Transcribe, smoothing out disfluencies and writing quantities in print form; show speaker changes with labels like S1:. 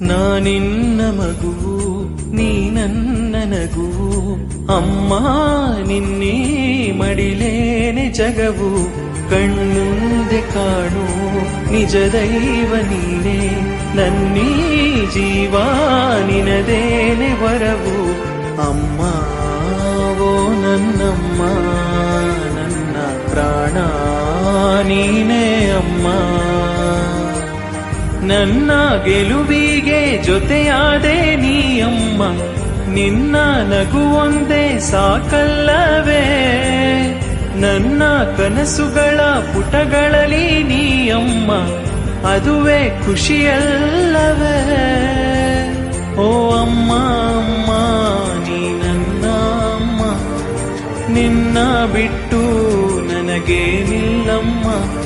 S1: ನಾನಿನ್ನ ಮಗುವು ನೀ ನನ್ನ ನಗುವು, ಅಮ್ಮ ನಿನ್ನೀ ಮಡಿಲೇನೆ ಜಗವು. ಕಣ್ಣುಂದೆ ಕಾಣು ನಿಜ ದೈವ ನೀನೇ, ನನ್ನೀ ಜೀವ ನಿನದೇನೆ ವರವು. ಅಮ್ಮ ಓ ನನ್ನಮ್ಮ, ನನ್ನ ಪ್ರಾಣ ನೀನೇ ಅಮ್ಮ. ನನ್ನ ಗೆಲುವಿಗೆ ಜೊತೆಯಾದೆ ನೀ ಅಮ್ಮ, ನಿನ್ನ ನಗು ಒಂದೇ ಸಾಕಲ್ಲವೇ. ನನ್ನ ಕನಸುಗಳ ಪುಟಗಳಲ್ಲಿ ನೀ ಅಮ್ಮ, ಅದುವೇ ಖುಷಿಯಲ್ಲವೇ. ಓ ಅಮ್ಮ ಅಮ್ಮ ನೀ ನನ್ನ ಅಮ್ಮ, ನಿನ್ನ ಬಿಟ್ಟು ನನಗೇನಿಲ್ಲಮ್ಮ.